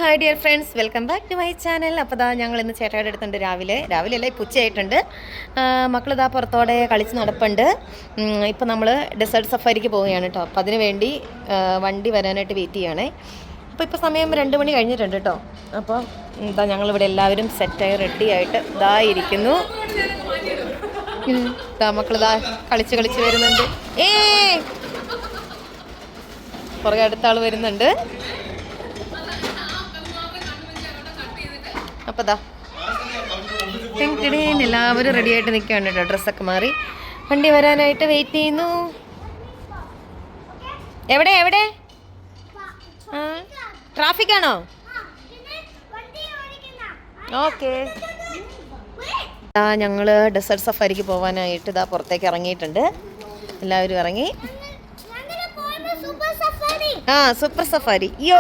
Hi dear friends, welcome back to my channel. അപ്പോൾ ഞങ്ങൾ ഇന്ന് ചേട്ടായുടെ അടുത്തുണ്ട്. രാവിലെ അല്ല, ഇപ്പോൾ ഉച്ചയായിട്ടുണ്ട്. മക്കളിതാ പുറത്തോടെ കളിച്ച് നടപ്പുണ്ട്. ഇപ്പോൾ നമ്മൾ ഡെസേർട്ട് സഫാരിക്ക് പോവുകയാണ് കേട്ടോ. അപ്പോൾ അതിന് വേണ്ടി വണ്ടി വരാനായിട്ട് വെയിറ്റ് ചെയ്യുകയാണേ. അപ്പോൾ ഇപ്പോൾ സമയം 2 മണി കഴിഞ്ഞിട്ടുണ്ട് കേട്ടോ. അപ്പോൾ എന്താ ഞങ്ങളിവിടെ എല്ലാവരും സെറ്റായി റെഡി ആയിട്ട് ഇരിക്കുന്നു. മക്കളിതാ കളിച്ച് വരുന്നുണ്ട്. പുറകെ അടുത്ത ആൾ വരുന്നുണ്ട്. അപ്പോൾ എല്ലാവരും റെഡി ആയിട്ട് നിൽക്കുകയാണ് കേട്ടോ. ഡ്രസ്സൊക്കെ മാറി വണ്ടി വരാനായിട്ട് വെയിറ്റ് ചെയ്യുന്നു. എവിടെ ട്രാഫിക് ആണോ? ഓക്കെ. ഞങ്ങൾ ഡെസേർട്ട് സഫാരിക്ക് പോകാനായിട്ട് പുറത്തേക്ക് ഇറങ്ങിയിട്ടുണ്ട്. എല്ലാവരും ഇറങ്ങി. Super safari. യോ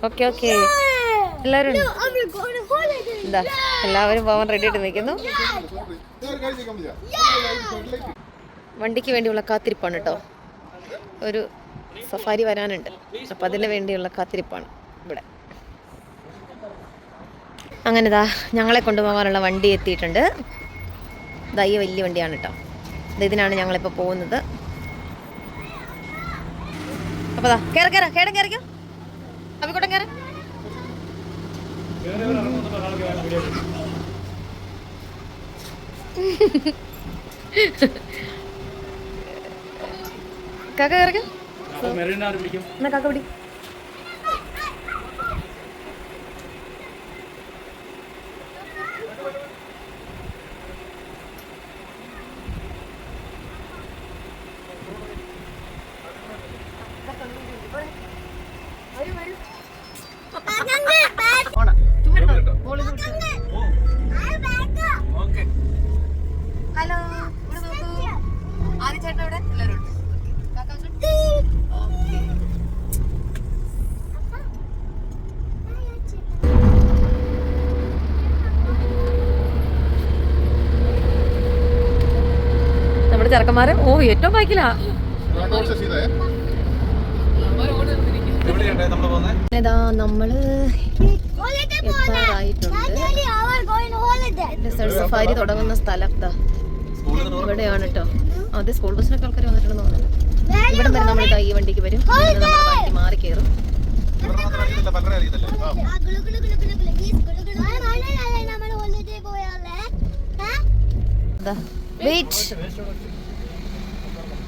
ഓക്കെ. എല്ലാവരും പോവാൻ റെഡി ആയിട്ട് നിൽക്കുന്നു. വണ്ടിക്ക് വേണ്ടിയുള്ള കാത്തിരിപ്പാണ് കേട്ടോ. ഒരു സഫാരി വരാനുണ്ട്, അപ്പം അതിന് വേണ്ടിയുള്ള കാത്തിരിപ്പാണ് ഇവിടെ. അങ്ങനെ ഞങ്ങളെ കൊണ്ടുപോകാനുള്ള വണ്ടി എത്തിയിട്ടുണ്ട്. ഈ വലിയ വണ്ടിയാണ് കേട്ടോ. ഇതിനാണ് ഞങ്ങളിപ്പോൾ പോകുന്നത്. അപ്പോൾ കേറിക്കോ അവിക്കോട്ടം കയറി. കാക്ക കയറിക്കോ. എന്നാ കാക്ക പിടി. ഹലോ, ഇവിടെ നോക്കൂ. ആദ്യ ചേട്ടൻ ഇവിടെ എല്ലാവരും ഉണ്ട്. നമ്മുടെ ചെറുക്കന്മാര് ഏറ്റവും ബാക്കിലാ. നമ്മള് ഡെസേർട്ട് സഫാരി തുടങ്ങുന്ന സ്ഥലം ഇവിടെയാണ് കേട്ടോ. അത് സ്കൂൾ ബസ്സിനൊക്കെ ആൾക്കാർ വന്നിട്ടുണ്ടെന്ന് തോന്നുന്നു. ഇവിടെ വരെ നമ്മൾ ഈ വണ്ടിക്ക് വരും. വണ്ടി മാറി കയറും.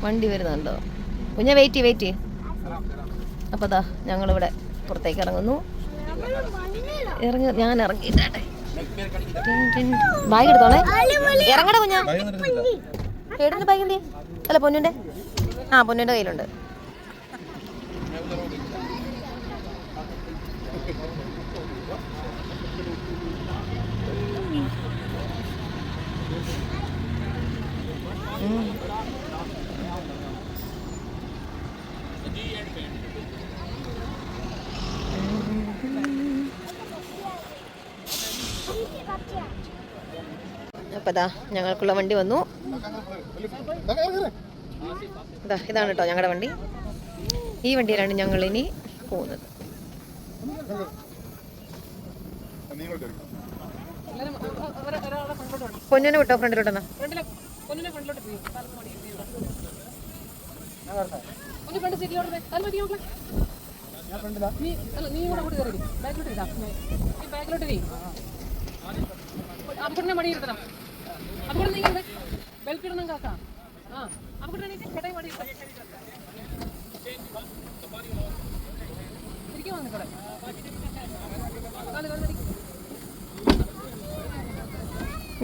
വണ്ടി വരുന്നുണ്ടോ കുഞ്ഞ? വെയിറ്റ്. അപ്പോൾ ഞങ്ങളിവിടെ പുറത്തേക്ക് ഇറങ്ങുന്നു. ഞാൻ ഇറങ്ങിയിട്ടെ. ബാഗ് എടുത്തോളെ. ഇറങ്ങട കുഞ്ഞാ. ഏടിന്റെ ബാഗ് എന്ത്? അല്ല പൊന്നുന്റെ. പൊന്നുന്റെ കയ്യിലുണ്ട്. അപ്പോൾ ഞങ്ങൾക്കുള്ള വണ്ടി വന്നു. ഇതാണ് കേട്ടോ ഞങ്ങളുടെ വണ്ടി. ഈ വണ്ടിയിലാണ് ഞങ്ങൾ ഇനി പോകുന്നത്. പൊന്നിനെ വിട്ടോ ഫ്രണ്ടിലോട്ടെന്നാ.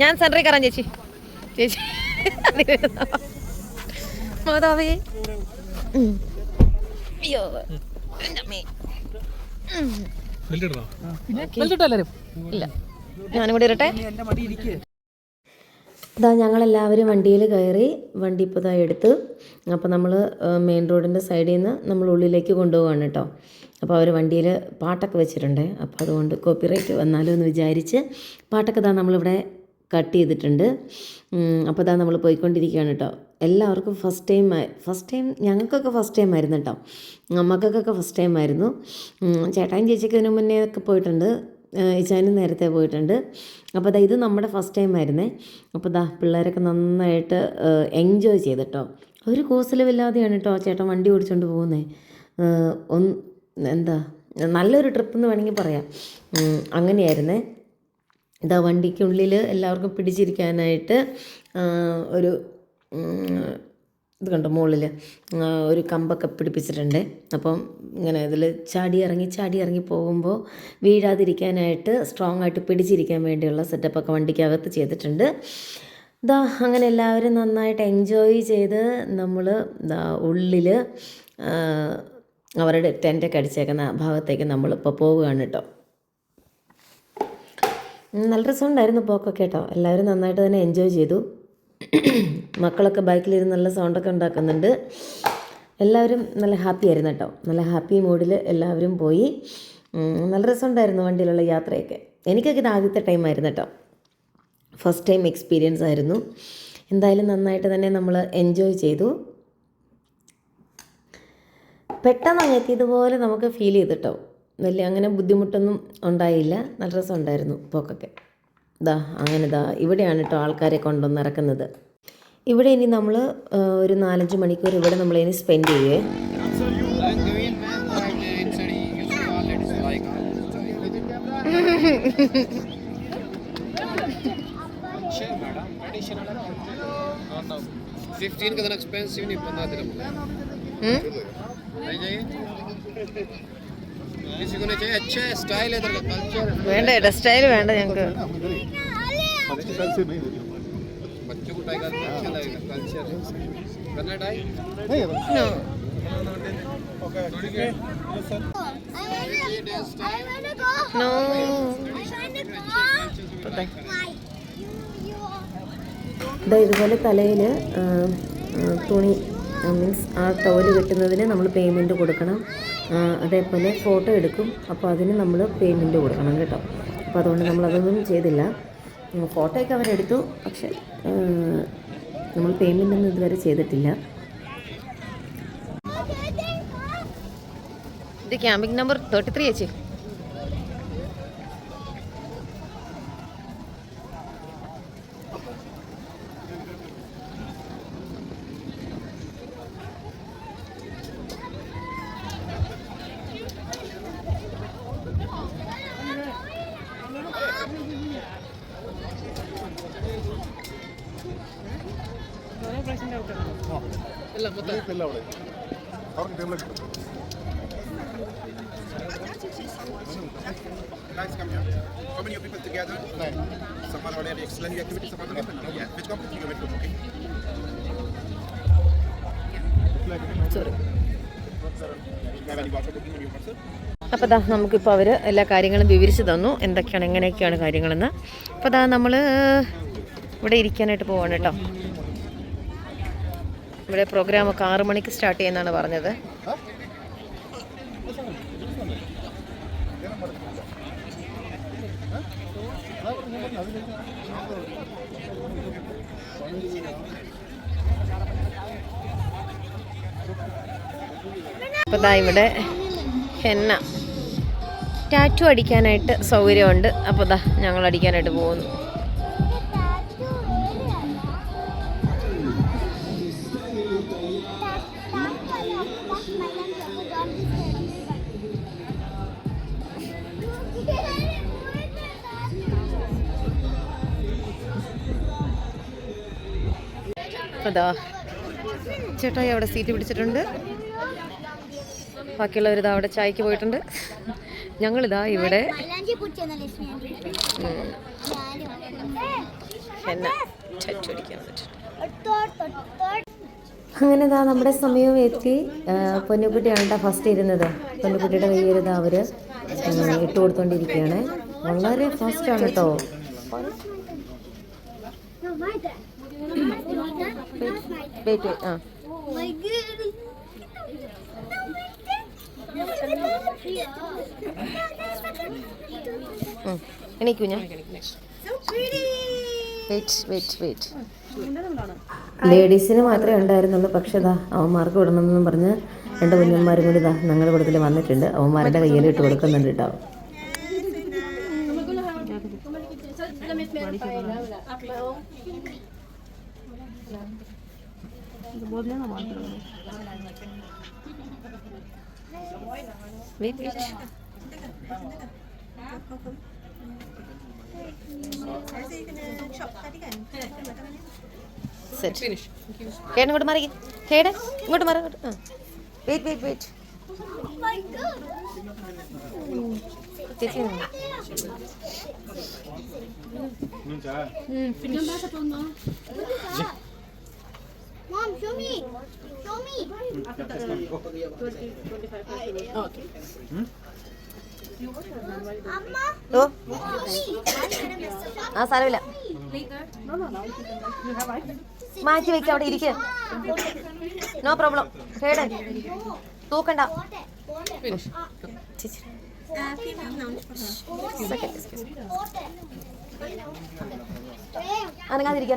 ഞാൻ സെൻട്രിൽ കയറാം ചേച്ചി. മാതാവേ. അയ്യോ ഇല്ല, ഞാനും കൂടി ഇരട്ടെ. ഞങ്ങളെല്ലാവരും വണ്ടിയിൽ കയറി. വണ്ടി ഇപ്പോൾ എടുത്ത്. അപ്പോൾ നമ്മൾ മെയിൻ റോഡിൻ്റെ സൈഡിൽ നിന്ന് നമ്മൾ ഉള്ളിലേക്ക് കൊണ്ടുപോവാണ് കേട്ടോ. അപ്പോൾ അവർ വണ്ടിയിൽ പാട്ടൊക്കെ വെച്ചിട്ടുണ്ട്. അപ്പോൾ അതുകൊണ്ട് കോപ്പിറൈറ്റ് വന്നാലോ എന്ന് വിചാരിച്ച് പാട്ടൊക്കെ നമ്മളിവിടെ കട്ട് ചെയ്തിട്ടുണ്ട്. അപ്പോൾ അതാ നമ്മൾ പോയിക്കൊണ്ടിരിക്കുകയാണ് കേട്ടോ. എല്ലാവർക്കും ഫസ്റ്റ് ടൈം ഞങ്ങൾക്കൊക്കെ ഫസ്റ്റ് ടൈം ആയിരുന്നു കേട്ടോ. മക്കൾക്കൊക്കെ ഫസ്റ്റ് ടൈം ആയിരുന്നു. ചേട്ടായും ചേച്ചിക്ക് ഇതിനു മുന്നേ ഒക്കെ പോയിട്ടുണ്ട്, ഇച്ചാനും നേരത്തെ പോയിട്ടുണ്ട്. അപ്പോൾ അതാ ഇത് നമ്മുടെ ഫസ്റ്റ് ടൈം ആയിരുന്നേ. അപ്പോൾ ദാ പിള്ളേരൊക്കെ നന്നായിട്ട് എൻജോയ് ചെയ്തിട്ടോ. ഒരു കൂസലുമില്ലാതെയാണ് കേട്ടോ ചേട്ടൻ വണ്ടി ഓടിച്ചുകൊണ്ട് പോകുന്നത്. എന്താ നല്ലൊരു ട്രിപ്പ് എന്ന് വേണമെങ്കിൽ പറയാം. അങ്ങനെയായിരുന്നേ. ഇതാ വണ്ടിക്കുള്ളിൽ എല്ലാവർക്കും പിടിച്ചിരിക്കാനായിട്ട് ഒരു ഇത് കണ്ടോ മുകളിൽ ഒരു കമ്പൊക്കെ പിടിപ്പിച്ചിട്ടുണ്ട്. അപ്പം ഇങ്ങനെ ഇതിൽ ചാടി ഇറങ്ങി പോകുമ്പോൾ വീഴാതിരിക്കാനായിട്ട് സ്ട്രോങ് ആയിട്ട് പിടിച്ചിരിക്കാൻ വേണ്ടിയുള്ള സെറ്റപ്പൊക്കെ വണ്ടിക്കകത്ത് ചെയ്തിട്ടുണ്ട്. ഇതാ അങ്ങനെ എല്ലാവരും നന്നായിട്ട് എൻജോയ് ചെയ്ത് നമ്മൾ ഉള്ളിൽ അവരുടെ ടെൻ്റൊക്കെ അടിച്ചേക്കുന്ന ഭാഗത്തേക്ക് നമ്മളിപ്പോൾ പോവുകയാണ് കേട്ടോ. നല്ല രസമുണ്ടായിരുന്നു പോക്കൊക്കെ കേട്ടോ. എല്ലാവരും നന്നായിട്ട് തന്നെ എൻജോയ് ചെയ്തു. മക്കളൊക്കെ ബൈക്കിലിരുന്ന് നല്ല സൗണ്ടൊക്കെ ഉണ്ടാക്കുന്നുണ്ട്. എല്ലാവരും നല്ല ഹാപ്പി ആയിരുന്നു കേട്ടോ. നല്ല ഹാപ്പി മൂഡിൽ എല്ലാവരും പോയി. നല്ല രസമുണ്ടായിരുന്നു വണ്ടിയിലുള്ള യാത്രയൊക്കെ. എനിക്കൊക്കെ ഇത് ആദ്യത്തെ ടൈം ആയിരുന്നു കേട്ടോ. ഫസ്റ്റ് ടൈം എക്സ്പീരിയൻസ് ആയിരുന്നു. എന്തായാലും നന്നായിട്ട് തന്നെ നമ്മൾ എൻജോയ് ചെയ്തു. പെട്ടെന്ന് അങ്ങ് ഇതുപോലെ നമുക്ക് ഫീൽ ചെയ്തിട്ടോ. വലിയ അങ്ങനെ ബുദ്ധിമുട്ടൊന്നും ഉണ്ടായില്ല. നല്ല രസമുണ്ടായിരുന്നു പോക്കൊക്കെ. അങ്ങനെ ഇവിടെയാണ് കേട്ടോ ആൾക്കാരെ കൊണ്ടുവന്ന് ഇറക്കുന്നത്. ഇവിടെ ഇനി നമ്മൾ ഒരു 4-5 മണിക്കൂർ ഇവിടെ നമ്മളിനി സ്പെൻഡ് ചെയ്യുവേ. വേണ്ട ഏട്ടാ, സ്റ്റൈൽ വേണ്ട ഞങ്ങൾക്ക്. ഇതുപോലെ തലയിൽ തുണി മീൻസ് ആ ടവല് കെട്ടുന്നതിന് നമ്മൾ പേയ്മെൻറ്റ് കൊടുക്കണം. അതേപോലെ ഫോട്ടോ എടുക്കും, അപ്പോൾ അതിന് നമ്മൾ പേയ്മെൻറ്റ് കൊടുക്കണം കേട്ടോ. അപ്പോൾ അതുകൊണ്ട് നമ്മളതൊന്നും ചെയ്തില്ല. ഫോട്ടോയൊക്കെ അവരെടുത്തു, പക്ഷേ നമ്മൾ പേയ്മെൻ്റ് ഒന്നും ഇതുവരെ ചെയ്തിട്ടില്ല. ഇത് ക്യാമ്പിംഗ് നമ്പർ 33 ചേച്ചി. Guys, come here. How many people together? 9. Someone already explained the activity. Someone already? Yeah. Which company you went to? Okay. Sorry. Have any voucher booking on your person? അപ്പോൾ നമുക്കിപ്പോൾ അവർ എല്ലാ കാര്യങ്ങളും വിവരിച്ച് തന്നു, എന്തൊക്കെയാണ് എങ്ങനെയൊക്കെയാണ് കാര്യങ്ങളെന്ന്. അപ്പോൾ നമ്മൾ ഇവിടെ ഇരിക്കാനായിട്ട് പോവാണ് കേട്ടോ. ഇവിടെ പ്രോഗ്രാമൊക്കെ 6 മണിക്ക് സ്റ്റാർട്ട് ചെയ്യുന്നതാണ് പറഞ്ഞത്. അപ്പോൾ ഇവിടെ ഹെന്ന ടാറ്റു അടിക്കാനായിട്ട് സൗകര്യമുണ്ട്. അപ്പോൾ ഞങ്ങൾ അടിക്കാനായിട്ട് പോകുന്നു. ചേട്ടായി അവിടെ സീറ്റ് പിടിച്ചിട്ടുണ്ട്. ബാക്കിയുള്ളവരിതാ അവിടെ ചായക്ക് പോയിട്ടുണ്ട്. ഞങ്ങളിതാ ഇവിടെ അങ്ങനെ നമ്മുടെ സമയം എത്തി. പൊന്നുകുട്ടിയാണ് ഫസ്റ്റ് ഇരുന്നത്. പൊന്നുകുട്ടിയുടെ കയ്യിൽ അവർ ഇട്ട് കൊടുത്തോണ്ടിരിക്കുകയാണ്. വളരെ ഫാസ്റ്റാണ് കേട്ടോ. എണീക്കൂ ഞാൻ. വെയിറ്റ് ലേഡീസിന് മാത്രമേ ഉണ്ടായിരുന്നുള്ളൂ. പക്ഷേ ഇതാ അവന്മാർക്ക് വിടണമെന്നും പറഞ്ഞ് 2 കുഞ്ഞന്മാരും കൂടി ഇതാ ഞങ്ങളുടെ കൂട്ടത്തിൽ വന്നിട്ടുണ്ട്. അവന്മാരുടെ കയ്യിൽ ഇട്ട് കൊടുക്കുന്നുണ്ട് കേട്ടോ. ഇങ്ങോട്ട് മാറി ഇങ്ങോട്ട് മാറി. വെയിറ്റ് ചേച്ചി Mom, show me. Okay. Amma. ഓ Show ആ സാരമില്ല, മാറ്റി വെക്കാം, അവിടെ ഇരിക്കുക. No problem. ഹേഡൻ തൂക്കണ്ട. ചേച്ചി അനങ്ങാതിരിക്കുക.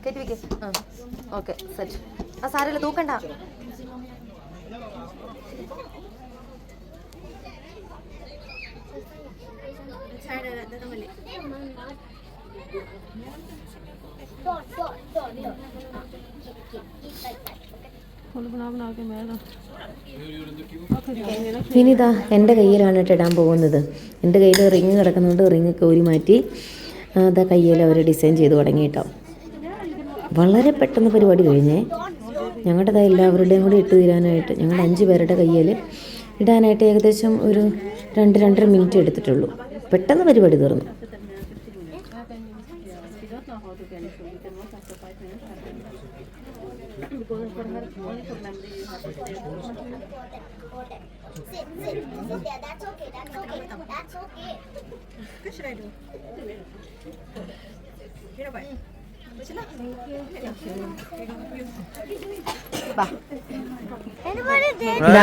കയറ്റി വെക്ക്. Okay set. ആ സാരമില്ല, തൂക്കണ്ട. ഇനിതാ എൻ്റെ കയ്യിലാണ് ഇടാൻ പോകുന്നത്. എൻ്റെ കയ്യിൽ റിങ് കിടക്കുന്നുണ്ട്. റിങ് കോരി മാറ്റി അതാ കയ്യിൽ അവർ ഡിസൈൻ ചെയ്ത് തുടങ്ങി കേട്ടോ. വളരെ പെട്ടെന്ന് പരിപാടി കഴിഞ്ഞേ. ഞങ്ങളുടേതാ എല്ലാവരുടെയും കൂടി ഇട്ട് തീരാനായിട്ട്, ഞങ്ങളുടെ 5 പേരുടെ കയ്യിൽ ഇടാനായിട്ട് ഏകദേശം ഒരു 2-2.5 മിനിറ്റ് എടുത്തിട്ടുള്ളൂ. പെട്ടെന്ന് പരിപാടി തീർന്നു.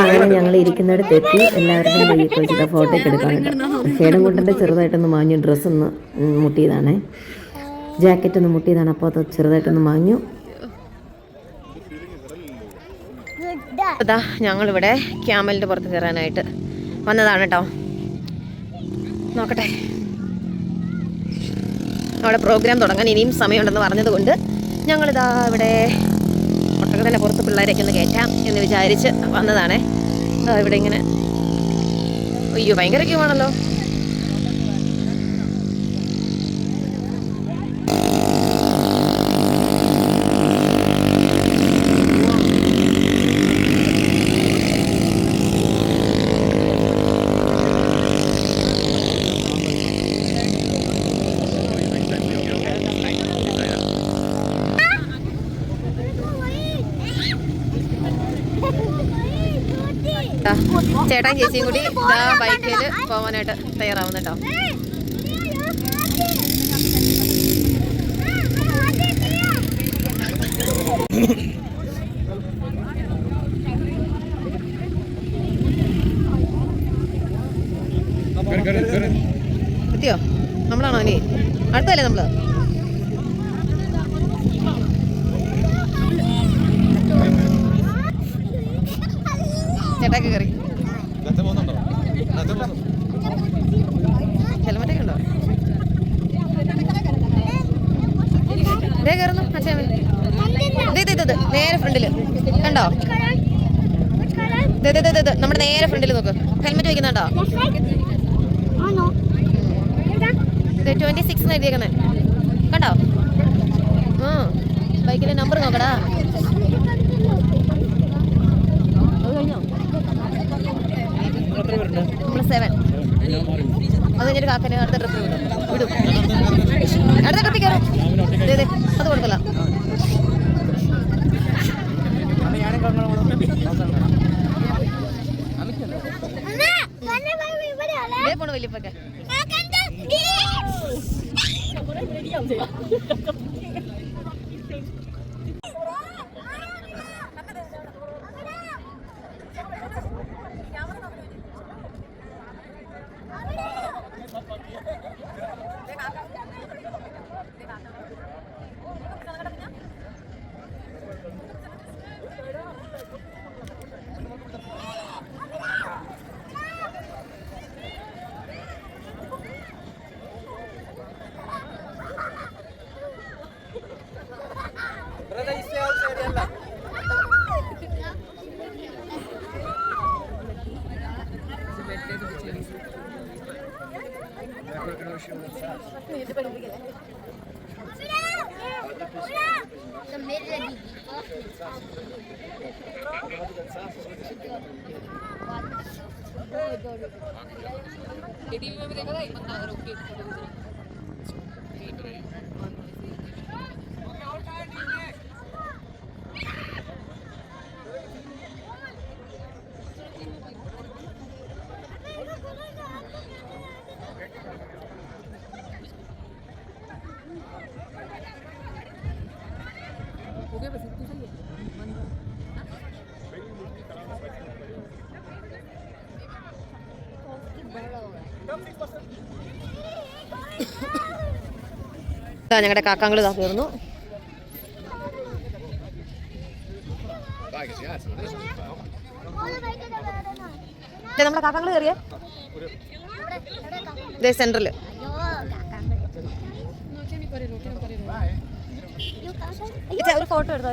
അങ്ങനെ ഞങ്ങൾ ഇരിക്കുന്നിടത്ത് എത്തി. എല്ലാവരുടെയും കയ്യിൽ വെച്ചിട്ട് ഫോട്ടോ ഒക്കെ എടുക്കാനുണ്ട്. ഹേടൻകുട്ടൻ്റെ ചെറുതായിട്ടൊന്ന് മാഞ്ഞു. ഡ്രസ്സൊന്ന് മുട്ടിയതാണേ, ജാക്കറ്റൊന്ന് മുട്ടിയതാണ്. അപ്പോൾ അത് ചെറുതായിട്ടൊന്ന് മാഞ്ഞു. അതാ ഞങ്ങളിവിടെ ക്യാമലിൻ്റെ പുറത്ത് കയറാനായിട്ട് വന്നതാണ് കേട്ടോ. നോക്കട്ടെ, അവിടെ പ്രോഗ്രാം തുടങ്ങാൻ ഇനിയും സമയമുണ്ടെന്ന് പറഞ്ഞതുകൊണ്ട് ഞങ്ങളിതാ ഇവിടെ ഒട്ടകത്തിൻ്റെ പുറത്ത് പിള്ളേരൊക്കെ ഒന്ന് കയറ്റാം എന്ന് വിചാരിച്ച് വന്നതാണേ. ഇവിടെ ഇങ്ങനെ അയ്യോ ഭയങ്കര ക്യൂ ആണല്ലോ. ചേട്ടാൻ ചേച്ചിയും കൂടി ഇതാ ബൈക്കിൽ പോകാനായിട്ട് തയ്യാറാവുന്നു കേട്ടോ. എത്തിയോ? നമ്മളാണോ ഇനി അടുത്തല്ലേ നമ്മള്? ചേട്ടാക്ക് കയറി ഹെൽമെറ്റൊക്കെ ഉണ്ടോ? ഇതേ കയറുന്നു. ഇത് നേരെ ഫ്രണ്ടില് കണ്ടോ? ഇത് നമ്മുടെ നേരെ ഫ്രണ്ടിൽ നോക്ക്. ഹെൽമെറ്റ് വെക്കുന്നുണ്ടോ? 26 എഴുതിയേക്കുന്നേ കണ്ടോ? ബൈക്കിലെ നമ്പർ നോക്കടാ. നമ്മൾ 7. അത് കഴിഞ്ഞിട്ട് കാക്കന് അടുത്ത ട്രിപ്പ് വിടും. അടുത്ത ട്രിപ്പിൽ കയറും. അത് കൊടുക്കല. ഇതേ പോണു വലിയപ്പൊക്കെ. ഞങ്ങളുടെ കാക്കാങ്ങൾ ഇതാ തീർന്നു. നമ്മുടെ കാക്കാങ്ങൾ കയറിയ സെന്ററിൽ ഒരു ഫോട്ടോ എടുത്തോ.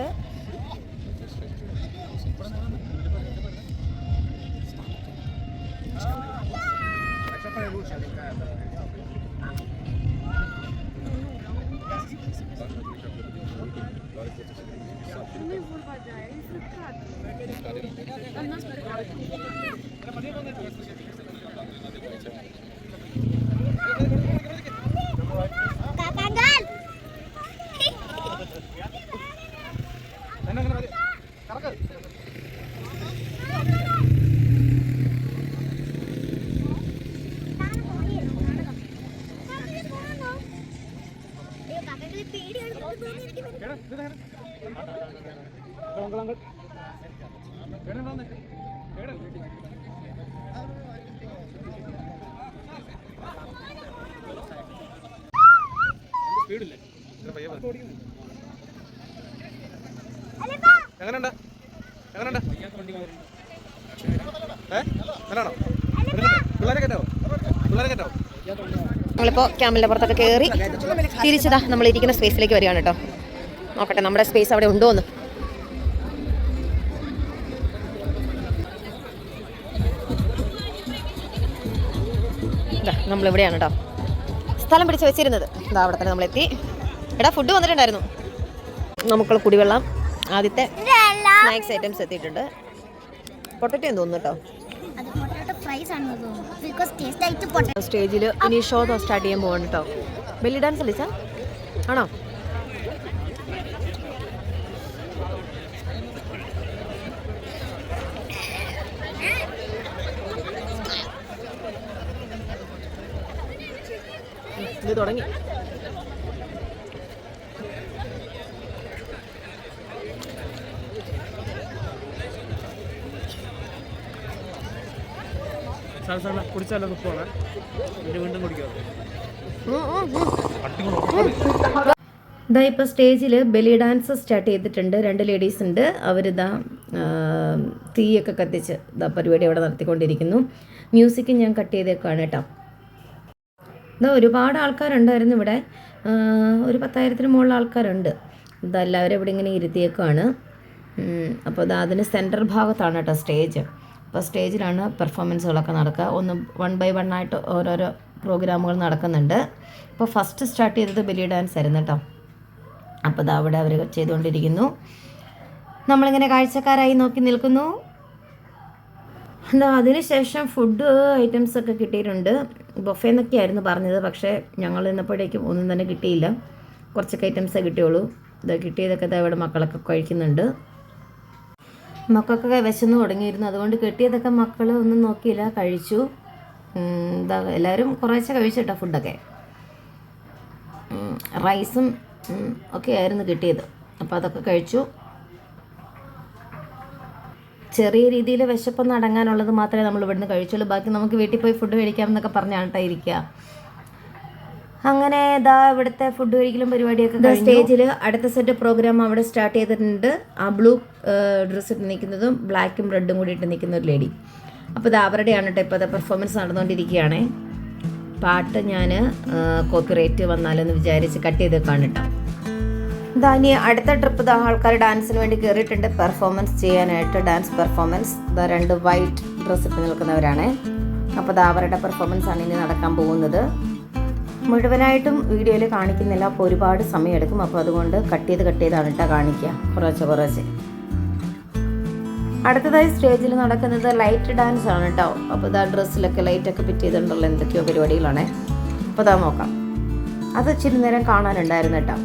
നമ്മളിപ്പോൾ ക്യാമലിൻ്റെ പുറത്തൊക്കെ കയറി തിരിച്ചതാ നമ്മളിരിക്കുന്ന സ്പേസിലേക്ക് വരികയാണ് കേട്ടോ. നോക്കട്ടെ നമ്മുടെ സ്പേസ് അവിടെ ഉണ്ടോ എന്ന്. നമ്മളിവിടെയാണ് കേട്ടോ സ്ഥലം പിടിച്ച് വെച്ചിരുന്നത്. ഇതാ അവിടെ തന്നെ നമ്മളെത്തി. എടാ ഫുഡ് വന്നിട്ടുണ്ടായിരുന്നു. നമുക്കുള്ള കുടിവെള്ളം, ആദ്യത്തെ സ്നാക്സ് ഐറ്റംസ് എത്തിയിട്ടുണ്ട്. പൊട്ടറ്റോ എന്ന് തോന്നുന്നു കേട്ടോ. സ്റ്റേജിൽ ഇനി ഷോ സ്റ്റാർട്ട് ചെയ്യാൻ പോവാണ് കേട്ടോ. ബെല്ലി ഡാൻസ് കളിച്ചാ ആണോ? ഇത് തുടങ്ങി. കുടിച്ചാലോ തുപ്പാണ് വീണ്ടും കുടിക്കാം. ഇതാ ഇപ്പോൾ സ്റ്റേജിൽ ബെലി ഡാൻസ് സ്റ്റാർട്ട് ചെയ്തിട്ടുണ്ട്. 2 ലേഡീസ് ഉണ്ട്. അവരിതാ തീയൊക്കെ കത്തിച്ച് ഇതാ പരിപാടി അവിടെ നടത്തിക്കൊണ്ടിരിക്കുന്നു. മ്യൂസിക് ഞാൻ കട്ട് ചെയ്തേക്കാണ് കേട്ടോ. ഇതാ ഒരുപാട് ആൾക്കാരുണ്ടായിരുന്നു ഇവിടെ. ഒരു 10,000-ന് മുകളിൽ ആൾക്കാരുണ്ട്. ഇതെല്ലാവരും ഇവിടെ ഇങ്ങനെ ഇരുത്തിയേക്കാണ്. അപ്പോൾ ഇതാ അതിന് സെൻട്രൽ ഭാഗത്താണ് കേട്ടോ സ്റ്റേജ്. അപ്പോൾ സ്റ്റേജിലാണ് പെർഫോമൻസുകളൊക്കെ നടക്കുക. 1 by 1 ആയിട്ട് ഓരോരോ പ്രോഗ്രാമുകൾ നടക്കുന്നുണ്ട്. അപ്പോൾ ഫസ്റ്റ് സ്റ്റാർട്ട് ചെയ്തത് ബെലി ഡാൻസ് ആയിരുന്നു കേട്ടോ. അപ്പോൾ ഇതാ അവിടെ അവർ ചെയ്തുകൊണ്ടിരിക്കുന്നു. നമ്മളിങ്ങനെ കാഴ്ചക്കാരായി നോക്കി നിൽക്കുന്നു. എന്താ അതിനുശേഷം ഫുഡ് ഐറ്റംസൊക്കെ കിട്ടിയിട്ടുണ്ട്. ബൊഫേ എന്നൊക്കെയായിരുന്നു പറഞ്ഞത്. പക്ഷേ ഞങ്ങൾ ഇന്നപ്പോഴേക്കും ഒന്നും തന്നെ കിട്ടിയില്ല. കുറച്ചൊക്കെ ഐറ്റംസേ കിട്ടിയുള്ളൂ. ഇത് കിട്ടിയതൊക്കെ ഇവിടെ മക്കളൊക്കെ കഴിക്കുന്നുണ്ട്. മക്കൾക്കൊക്കെ വിശന്ന് തുടങ്ങിയിരുന്നു. അതുകൊണ്ട് കിട്ടിയതൊക്കെ മക്കൾ ഒന്നും നോക്കിയില്ല, കഴിച്ചു. എന്താ എല്ലാവരും കുറേശ്ശെ കഴിച്ചു കേട്ടോ ഫുഡൊക്കെ. റൈസും ഒക്കെ ആയിരുന്നു കിട്ടിയത്. അപ്പോൾ അതൊക്കെ കഴിച്ചു. ചെറിയ രീതിയിൽ വിശപ്പൊന്ന് അടങ്ങാനുള്ളത് മാത്രമേ നമ്മൾ ഇവിടുന്ന് കഴിച്ചുള്ളൂ. ബാക്കി നമുക്ക് വീട്ടിൽ പോയി ഫുഡ് കഴിക്കാമെന്നൊക്കെ പറഞ്ഞാണ് കേട്ടോ ഇരിക്കുക. അങ്ങനെ ഇതാ ഇവിടുത്തെ ഫുഡ് കഴിക്കലും പരിപാടിയൊക്കെ സ്റ്റേജിൽ അടുത്ത സെറ്റ് പ്രോഗ്രാം അവിടെ സ്റ്റാർട്ട് ചെയ്തിട്ടുണ്ട്. ആ ബ്ലൂ ഡ്രസ്സ് ഇട്ട് നിൽക്കുന്നതും ബ്ലാക്കും റെഡും കൂടി ഇട്ട് നിൽക്കുന്ന ഒരു ലേഡി. അപ്പോൾ ഇത് അവരുടെയാണ് കേട്ടോ ഇപ്പോൾ അത് പെർഫോമൻസ് നടന്നുകൊണ്ടിരിക്കുകയാണേ. പാട്ട് ഞാൻ കോപ്പിറൈറ്റ് വന്നാലെന്ന് വിചാരിച്ച് കട്ട് ചെയ്തേക്കാണ് കേട്ടോ. ഇതാ ഇനി അടുത്ത ട്രിപ്പ് ഇതാ ആൾക്കാർ ഡാൻസിന് വേണ്ടി കയറിയിട്ടുണ്ട് പെർഫോമൻസ് ചെയ്യാനായിട്ട്. Dance performance. ഇതാ 2 വൈറ്റ് ഡ്രസ്സ് ഇട്ട് നിൽക്കുന്നവരാണ്. അപ്പോൾ ഇതാ അവരുടെ പെർഫോമൻസ് ആണ് ഇനി നടക്കാൻ പോകുന്നത്. മുഴുവനായിട്ടും വീഡിയോയിൽ കാണിക്കുന്നില്ല, അപ്പോൾ ഒരുപാട് സമയമെടുക്കും. അപ്പോൾ അതുകൊണ്ട് കട്ട് ചെയ്താണ് കേട്ടോ കാണിക്കുക, കുറച്ച്. അടുത്തതായി സ്റ്റേജിൽ നടക്കുന്നത് ലൈറ്റ് ഡാൻസ് ആണ് കേട്ടോ. അപ്പോൾ ഇതാ ഡ്രസ്സിലൊക്കെ ലൈറ്റൊക്കെ ഫിറ്റ് ചെയ്തിട്ടുള്ള എന്തൊക്കെയോ പരിപാടികളാണ്. അപ്പോൾ ഇതാ നോക്കാം, അത് ഇച്ചിരി നേരം കാണാനുണ്ടായിരുന്നു കേട്ടോ.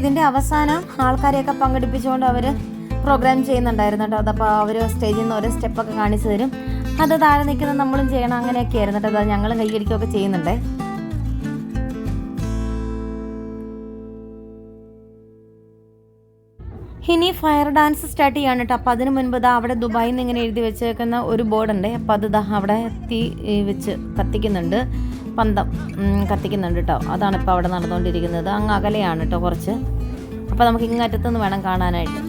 ഇതിൻ്റെ അവസാനം ആൾക്കാരെയൊക്കെ പങ്കെടുപ്പിച്ചുകൊണ്ട് അവർ പ്രോഗ്രാം ചെയ്യുന്നുണ്ടായിരുന്നു കേട്ടോ. അതപ്പോൾ അവർ സ്റ്റേജിൽ നിന്ന് ഓരോ സ്റ്റെപ്പൊക്കെ കാണിച്ചു തരും. അത് താഴെ നിൽക്കുന്ന നമ്മളും ചെയ്യണം, അങ്ങനെയൊക്കെ ആയിരുന്നു കേട്ടോ. അത് ഞങ്ങളും കൈയടിക്കുകയൊക്കെ ചെയ്യുന്നുണ്ടേ. ഇനി ഫയർ ഡാൻസ് സ്റ്റാർട്ട് ചെയ്യാണ് കേട്ടോ. അപ്പോൾ അതിന് മുൻപ് അവിടെ ദുബായിൽ നിന്ന് ഇങ്ങനെ എഴുതി വെച്ചേക്കുന്ന ഒരു ബോർഡുണ്ട്. അപ്പോൾ അത് അവിടെ തീ വെച്ച് കത്തിക്കുന്നുണ്ട്, പന്തം കത്തിക്കുന്നുണ്ട് കേട്ടോ. അതാണ് ഇപ്പോൾ അവിടെ നടന്നുകൊണ്ടിരിക്കുന്നത്. അങ്ങ് അകലെയാണ് കേട്ടോ കുറച്ച്. അപ്പോൾ നമുക്ക് ഇങ്ങറ്റത്തുനിന്ന് വേണം കാണാനായിട്ട്.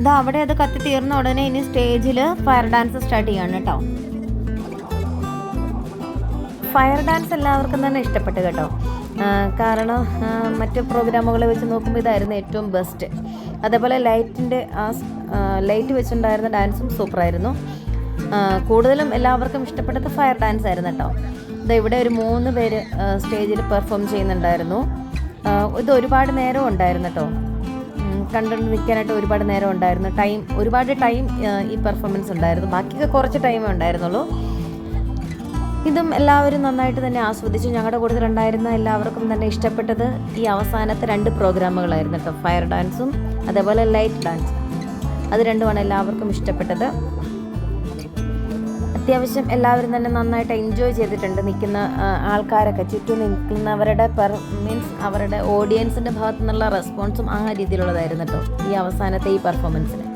ഇതാ അവിടെ അത് കത്തി തീർന്ന ഉടനെ ഇനി സ്റ്റേജിൽ ഫയർ ഡാൻസ് സ്റ്റാർട്ട് ചെയ്യാണ് കേട്ടോ. ഫയർ ഡാൻസ് എല്ലാവർക്കും തന്നെ ഇഷ്ടപ്പെട്ടു കേട്ടോ. കാരണം മറ്റ് പ്രോഗ്രാമുകളെ വെച്ച് നോക്കുമ്പോൾ ഇതായിരുന്നു ഏറ്റവും ബെസ്റ്റ്. അതേപോലെ ലൈറ്റ് വെച്ചിട്ടുണ്ടായിരുന്ന ഡാൻസും സൂപ്പറായിരുന്നു. കൂടുതലും എല്ലാവർക്കും ഇഷ്ടപ്പെട്ടത് ഫയർ ഡാൻസ് ആയിരുന്നു കേട്ടോ. ഇവിടെ ഒരു 3 പേര് സ്റ്റേജിൽ പെർഫോം ചെയ്യുന്നുണ്ടായിരുന്നു. ഇത് ഒരുപാട് നേരം ഉണ്ടായിരുന്നു കേട്ടോ. കണ്ടു നിൽക്കാനായിട്ട് ഒരുപാട് നേരം ഉണ്ടായിരുന്നു. ഒരുപാട് ടൈം ഈ പെർഫോമൻസ് ഉണ്ടായിരുന്നു. ബാക്കിയൊക്കെ കുറച്ച് ടൈമേ ഉണ്ടായിരുന്നുള്ളൂ. ഇതും എല്ലാവരും നന്നായിട്ട് തന്നെ ആസ്വദിച്ചു. ഞങ്ങളുടെ കൂട്ടത്തിലുണ്ടായിരുന്ന എല്ലാവർക്കും തന്നെ ഇഷ്ടപ്പെട്ടത് ഈ അവസാനത്തെ 2 പ്രോഗ്രാമുകളായിരുന്നു കേട്ടോ. ഫയർ ഡാൻസും അതേപോലെ ലൈറ്റ് ഡാൻസ്, അത് രണ്ടുമാണ് എല്ലാവർക്കും ഇഷ്ടപ്പെട്ടത്. അത്യാവശ്യം എല്ലാവരും തന്നെ നന്നായിട്ട് എൻജോയ് ചെയ്തിട്ടുണ്ട്. നിൽക്കുന്ന ആൾക്കാരൊക്കെ, ചുറ്റും നിൽക്കുന്നവരുടെ അവരുടെ ഓഡിയൻസിൻ്റെ ഭാഗത്തു നിന്നുള്ള റെസ്പോൺസും ആ രീതിയിലുള്ളതായിരുന്നു കേട്ടോ ഈ അവസാനത്തെ ഈ പെർഫോമൻസിന്.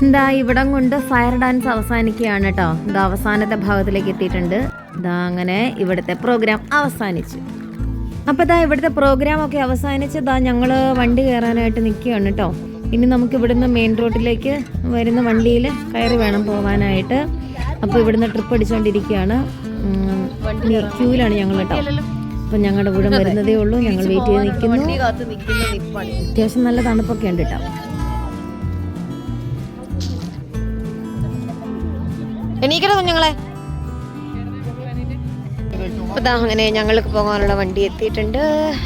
എന്താ ഇവിടം കൊണ്ട് ഫയർ ഡാൻസ് അവസാനിക്കുകയാണ് കേട്ടോ. ഇതാ അവസാനത്തെ ഭാഗത്തിലേക്ക് എത്തിയിട്ടുണ്ട്. ഇതാ അങ്ങനെ ഇവിടുത്തെ പ്രോഗ്രാം അവസാനിച്ചു. അപ്പോൾ ഇതാ ഇവിടുത്തെ പ്രോഗ്രാമൊക്കെ അവസാനിച്ച് ഇതാ ഞങ്ങൾ വണ്ടി കയറാനായിട്ട് നിൽക്കുകയാണ് കേട്ടോ. ഇനി നമുക്ക് ഇവിടുന്ന് മെയിൻ റോഡിലേക്ക് വരുന്ന വണ്ടിയിൽ കയറി വേണം പോകാനായിട്ട്. അപ്പോൾ ഇവിടുന്ന് ട്രിപ്പ് അടിച്ചുകൊണ്ടിരിക്കുകയാണ്. ക്യൂവിലാണ് ഞങ്ങൾ കേട്ടോ. അപ്പം ഞങ്ങളുടെ ഇവിടെ വരുന്നതേ ഉള്ളൂ. ഞങ്ങൾ വെയിറ്റ് ചെയ്ത് നിൽക്കുന്നു. അത്യാവശ്യം നല്ല തണുപ്പൊക്കെ ഉണ്ട് കേട്ടോ. എണീക്കണോ കുഞ്ഞുങ്ങളെ? അപ്പോൾ ദാ അങ്ങനെ ഞങ്ങൾക്ക് പോകാനുള്ള വണ്ടി എത്തിയിട്ടുണ്ട്.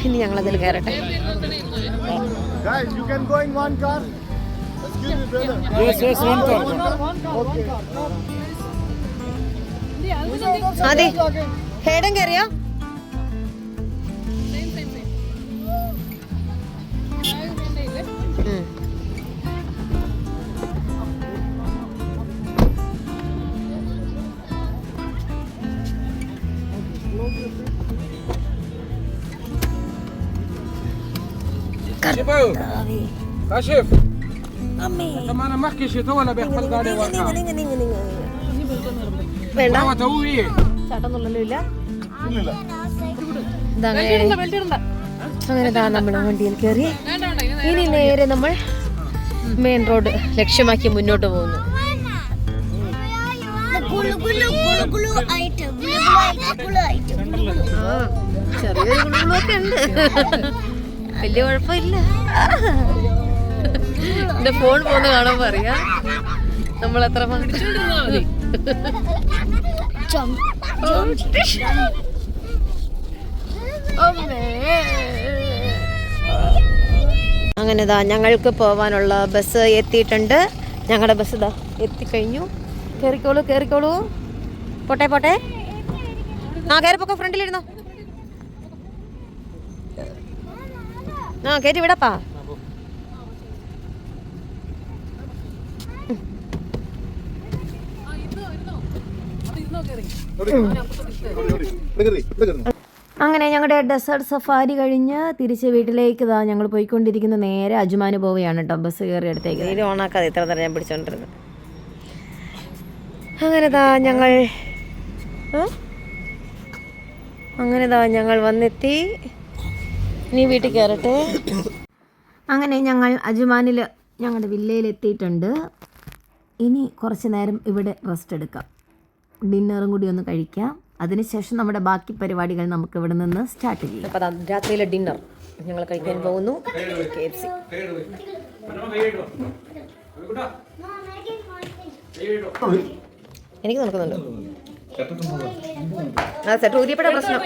ഇനി ഞങ്ങളതിൽ കയറട്ടെ. അതെ ഹേഡൻ കയറിയോ? كاشف طب انا ما احكي شيء تو ولا بيحصل قاعد ورا വേണ്ട توي ചാട്ടൊന്നുള്ളല്ലോ ഇല്ല. അങ്ങനെ നമ്മൾ വണ്ടിയിൽ കയറി ഇനി നേരെ നമ്മൾ മെയിൻ റോഡ് ലക്ഷ്യമാക്കി മുന്നോട്ട് പോകുന്നു. ചെറിയൊരു ഗുളുകളൊക്കെ ഉണ്ട്, വലിയ കുഴപ്പമില്ല. എന്റെ ഫോൺ പോന്ന് കാണാൻ പറയാ നമ്മൾ എത്ര അങ്ങനെ ഇതാ ഞങ്ങൾക്ക് പോവാനുള്ള ബസ് എത്തിയിട്ടുണ്ട്. ഞങ്ങളുടെ ബസ് ഇതാ എത്തിക്കഴിഞ്ഞു. കയറിക്കോളൂ കയറിക്കോളൂ. പോട്ടെ പോട്ടെ. ആ കയറിപ്പൊക്കെ ഫ്രണ്ടിലിരുന്നോ. ആ കയറ്റി വിടപ്പാ. അങ്ങനെ ഞങ്ങളുടെ ഡെസേർട്ട് സഫാരി കഴിഞ്ഞ് തിരിച്ച് വീട്ടിലേക്ക് ഇതാ ഞങ്ങൾ പോയിക്കൊണ്ടിരിക്കുന്ന നേരെ അജ്മാന് പോവുകയാണ് കേട്ടോ. ബസ് കയറി അടുത്തേക്ക് ഇത് ഓണാക്കാതെ ഇത്ര നേരം ഞാൻ പിടിച്ചോണ്ടിരുന്നത്. അങ്ങനെ ഞങ്ങൾ വന്നെത്തി. ഇനി വീട്ടിൽ കയറട്ടെ. അങ്ങനെ ഞങ്ങൾ അജ്മാനിൽ ഞങ്ങളുടെ വില്ലയിൽ എത്തിയിട്ടുണ്ട്. ഇനി കുറച്ച് നേരം ഇവിടെ റെസ്റ്റ് എടുക്കാം, ഡിന്നറും കൂടി ഒന്ന് കഴിക്കാം. അതിനുശേഷം നമ്മുടെ ബാക്കി പരിപാടികൾ നമുക്ക് ഇവിടെ നിന്ന് സ്റ്റാർട്ട് ചെയ്യാം. അപ്പോൾ രാത്രിയിലെ ഡിന്നർ ഞങ്ങൾ കഴിക്കാൻ പോകുന്നു. KFC. എനിക്ക് നടക്കുന്നുണ്ട്. ആ സെറ്റ് ഊരിയപ്പോഴാ പ്രശ്നം.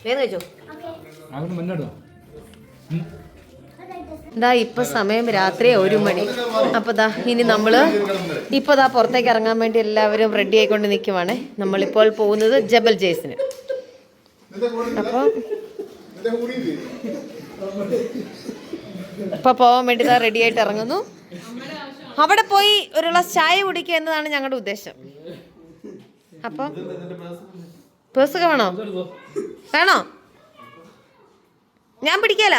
വേഗം കഴിച്ചോ. ഇതാ ഇപ്പൊ സമയം രാത്രി 1 മണി. അപ്പോൾ ദാ ഇനി നമ്മൾ ഇപ്പോൾ ദാ പുറത്തേക്ക് ഇറങ്ങാൻ വേണ്ടി എല്ലാവരും റെഡി ആയിക്കൊണ്ട് നിൽക്കുവാണ്. നമ്മളിപ്പോൾ പോകുന്നത് ജബൽ ജയ്സിന്. അപ്പോൾ ഇപ്പോൾ പോകാൻ വേണ്ടി ദാ റെഡി ആയിട്ട് ഇറങ്ങുന്നു. അവിടെ പോയി ഒരു ഗ്ലാസ് ചായ കുടിക്കുക എന്നതാണ് ഞങ്ങളുടെ ഉദ്ദേശം. അപ്പം പേഴ്സൊക്കെ വേണോ? ഞാൻ പിടിക്കല.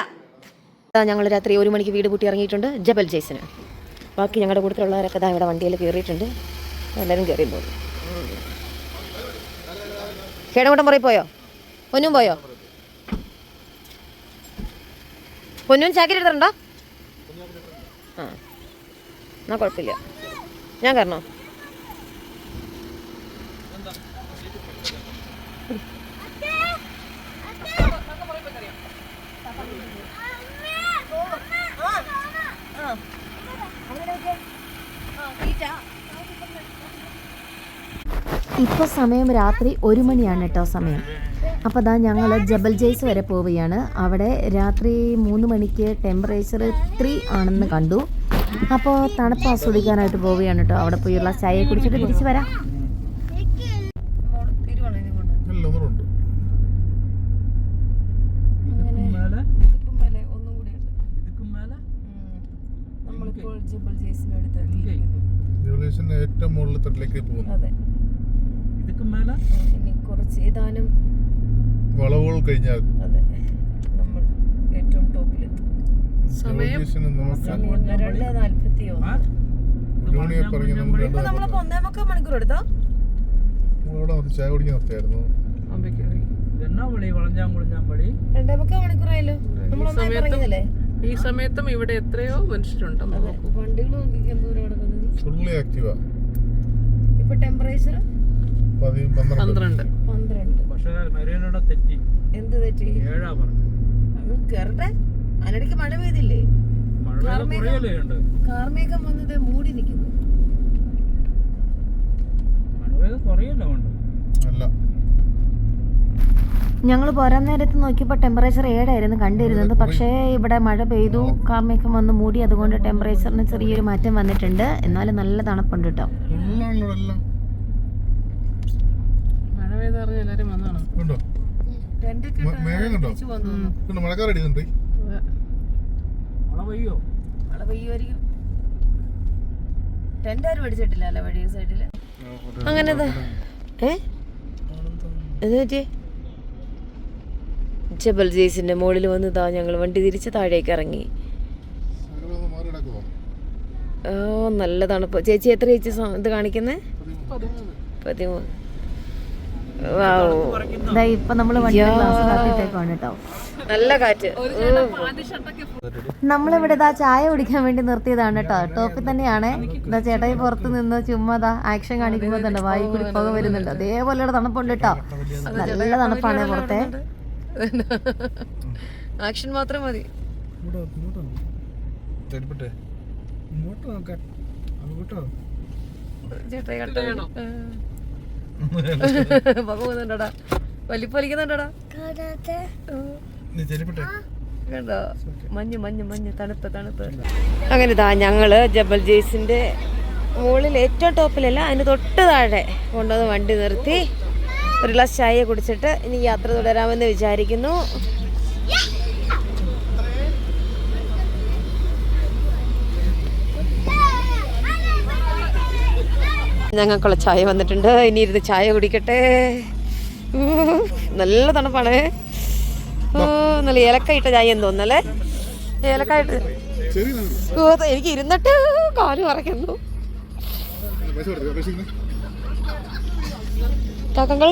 ഞങ്ങൾ രാത്രി 1 മണിക്ക് വീട് പൂട്ടി ഇറങ്ങിയിട്ടുണ്ട് ജബൽ ജയ്സിന്. ബാക്കി ഞങ്ങളുടെ കൂട്ടത്തിലുള്ളവരൊക്കെ ഇവിടെ വണ്ടിയിൽ കയറിയിട്ടുണ്ട്. എല്ലാവരും കയറി പോകും. കേടംകൂട്ടം പറയും പോയോ? പൊന്നും പോയോ? പൊന്നും ചാക്കരി എടുത്തിട്ടുണ്ടോ? ആ എന്നാ കുഴപ്പമില്ല. ഞാൻ കയറണോ? ഇപ്പോൾ സമയം രാത്രി 1 മണിയാണ് കേട്ടോ സമയം. അപ്പോൾ അതാ ഞങ്ങൾ ജബൽ ജയ്സ് വരെ പോവുകയാണ്. അവിടെ രാത്രി 3 മണിക്ക് ടെമ്പറേച്ചർ 3 ആണെന്ന് കണ്ടു. അപ്പോൾ തണുപ്പ് ആസ്വദിക്കാനായിട്ട് പോവുകയാണ് കേട്ടോ. അവിടെ പോയുള്ള ചായ കുടിച്ചിട്ട് തിരിച്ച് വരാം. ഏറ്റവും മുകളിൽ തട്ടിലേക്ക് പോകുന്നു. അതെ, ഇനി കുറച്ച് ഏതാനും വളവുകൾ കഴിഞ്ഞാൽ അതെ, നമ്മൾ ഏറ്റവും ടോപ്പിലെത്തും. സമയം സമയം 2:41. പറഞ്ഞ് നമുക്ക് ഇപ്പൊ നമ്മളിപ്പോ 1.25 മണിക്കൂർ എടുത്തോ. അവിടെ വന്ന് ചായ കുടിക്കാൻ നിർത്തിയായിരുന്നു. ഇതെന്നാ വിളി വളഞ്ഞാൻ വിളി 2.25 മണിക്കൂറായല്ലോ. നമ്മൾ ഒന്നായി പറഞ്ഞതല്ലേ. ഈ സമയത്തും ഇവിടെ എത്രയോ മനുഷ്യരുണ്ടെന്ന് നോക്കൂ. വണ്ടികൾ നോക്കിക്കാൻ ദൂരം കിടക്കുന്നത്. ഫുള്ളി ആക്റ്റീവാ. ഇപ്പൊ ടെമ്പറേച്ചർ 12. 12. പക്ഷെ നരേനോടെ തെറ്റി എന്ത് തെറ്റി? 7 പറഞ്ഞു. അങ്ങ് കേറട്ടെ. അതിനിടയ്ക്ക് മഴ പെയ്തില്ലേ? മഴ കുറയല്ലേ ഉണ്ട്. കാർമേഘം വന്നത് മൂടി നിൽക്കുന്നു. മഴ കുറയല്ലോ ഉണ്ട്. അല്ല, ഞങ്ങൾ പോരാൻ നേരത്ത് നോക്കിയപ്പോൾ ടെമ്പറേച്ചർ 7 ആയിരുന്നു കണ്ടിരുന്നത്. പക്ഷേ ഇവിടെ മഴ പെയ്തു, കാർമേഘം വന്ന് മൂടി. അതുകൊണ്ട് ടെമ്പറേച്ചറിന് ചെറിയൊരു മാറ്റം വന്നിട്ടുണ്ട്. എന്നാലും നല്ല തണുപ്പുണ്ട് കേട്ടോ. ഫുള്ളാണല്ലോ എല്ലാം. മഴ പെയ്തറിഞ്ഞ എല്ലാരും വന്നാണ്. കണ്ടോ മേഘം കണ്ടോ? കണ്ടോ മഴക്കാരടിക്കുന്നുണ്ട്. മഴ പെയ്യോ? മഴ പെയ്യുമായിരിക്കും. ടെന്റ് ആരും അടിച്ചിട്ടില്ല അല്ലേ വഴി സൈഡില്? അങ്ങനെ ജബൽ ജെയ്സിന്റെ മുകളിൽ വന്നതാ. ഞങ്ങൾ വണ്ടി തിരിച്ച് താഴേക്ക് ഇറങ്ങി. ഓ, നല്ല തണുപ്പ്. ചേച്ചി എത്ര ചേച്ചി ഇത് കാണിക്കുന്നേ? 13. ഇപ്പൊ നമ്മള് കേട്ടോ. നല്ല കാറ്റ്. നമ്മളിവിടെ ചായ കുടിക്കാൻ വേണ്ടി നിർത്തിയതാണ് കേട്ടോ. ടോപ്പിൽ തന്നെയാണ്. ചേട്ടായി പുറത്ത് നിന്ന് ചുമ്മാ ആക്ഷൻ കാണിക്കുമ്പോ തന്നെ വായി കൂടി പുക വരുന്നുണ്ട്. അതേപോലെ തണുപ്പുണ്ട് കേട്ടോ. നല്ല തണുപ്പാണ് പുറത്തെ. ആക്ഷൻ മാത്രം മതി. ചേട്ടായി പോകുന്നുണ്ടോടാ, വലിപ്പൊലിക്കുന്നുണ്ടോടാ. കണ്ടോ മഞ്ഞ് തണുപ്പ്. അങ്ങനെ ഞങ്ങള് ജബൽ ജെയ്സിന്റെ മുകളിൽ ഏറ്റവും ടോപ്പിലല്ല, അതിന് തൊട്ട് താഴെ കൊണ്ടുവന്ന് വണ്ടി നിർത്തി ഒരു ഗ്ലാസ് ചായ കുടിച്ചിട്ട് ഇനി യാത്ര തുടരാമെന്ന് വിചാരിക്കുന്നു. ഞങ്ങൾക്കുള്ള ചായ വന്നിട്ടുണ്ട്. ഇനി ഇരുന്ന് ചായ കുടിക്കട്ടെ. നല്ല തണുപ്പാണ്. നല്ല ഏലക്കായിട്ട ചായ എന്ന് തോന്നല്ലേ? ഏലക്കായിട്ട്. എനിക്ക് ഇരുന്നിട്ട് കാല് മറയ്ക്കുന്നു. കാക്കങ്ങൾ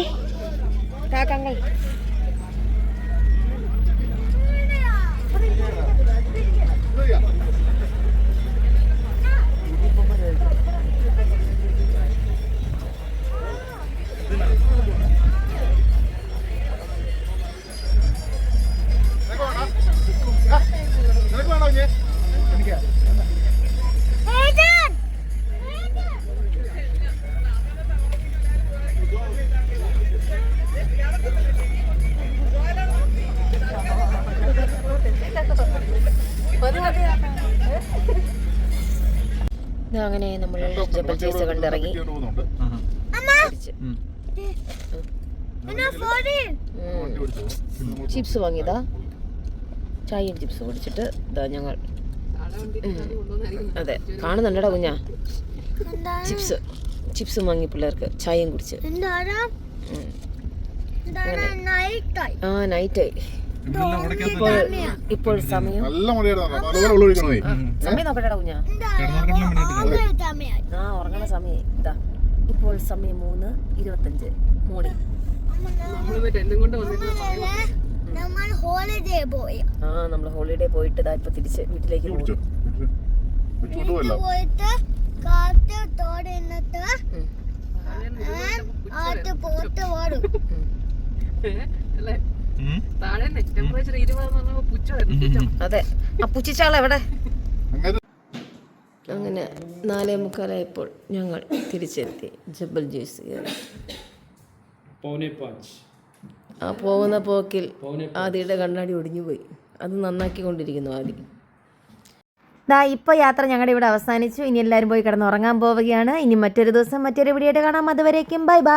അങ്ങനെ നമ്മൾ ജബൽ ജെയ്സ് കണ്ടിറങ്ങി. ചിപ്സ് വാങ്ങിയതാ. ചായയും ചിപ്സ് കുടിച്ചിട്ട് ഇതാ ഞങ്ങൾ. അതെ, കാണുന്നുണ്ടടാ കുഞ്ഞാ. ചിപ്സും വാങ്ങി പിള്ളേർക്ക്, ചായയും കുടിച്ച്. ആ, നൈറ്റായി. ഇപ്പോൾ സമയം നോക്കട്ടെടാ കുഞ്ഞാ. ആ, ഉറങ്ങണ സമയം ഇതാ. ഇപ്പോൾ സമയം 3:25 മോർണിംഗ്. നമ്മള് ഹോളിഡേ പോയിട്ട് ഇതാ ഇപ്പൊ തിരിച്ച് വീട്ടിലേക്ക് പോകും. അതെ, ആ പുച്ചിച്ചാള എവിടെ? അങ്ങനെ 4:45 ഞങ്ങൾ തിരിച്ചെത്തി ജബൽ ജെയ്സ്. ആ പോകുന്ന പോക്കിൽ ആദിയുടെ കണ്ണാടി ഒടിഞ്ഞു പോയി. അത് നന്നാക്കിക്കൊണ്ടിരിക്കുന്നു ആദി. ഇപ്പോൾ യാത്ര ഞങ്ങളുടെ ഇവിടെ അവസാനിച്ചു. ഇനി എല്ലാവരും പോയി കിടന്നുറങ്ങാൻ പോവുകയാണ്. ഇനി മറ്റൊരു ദിവസം മറ്റൊരു വീഡിയോ ആയിട്ട് കാണാം. അതുവരേക്കും ബൈ ബൈ.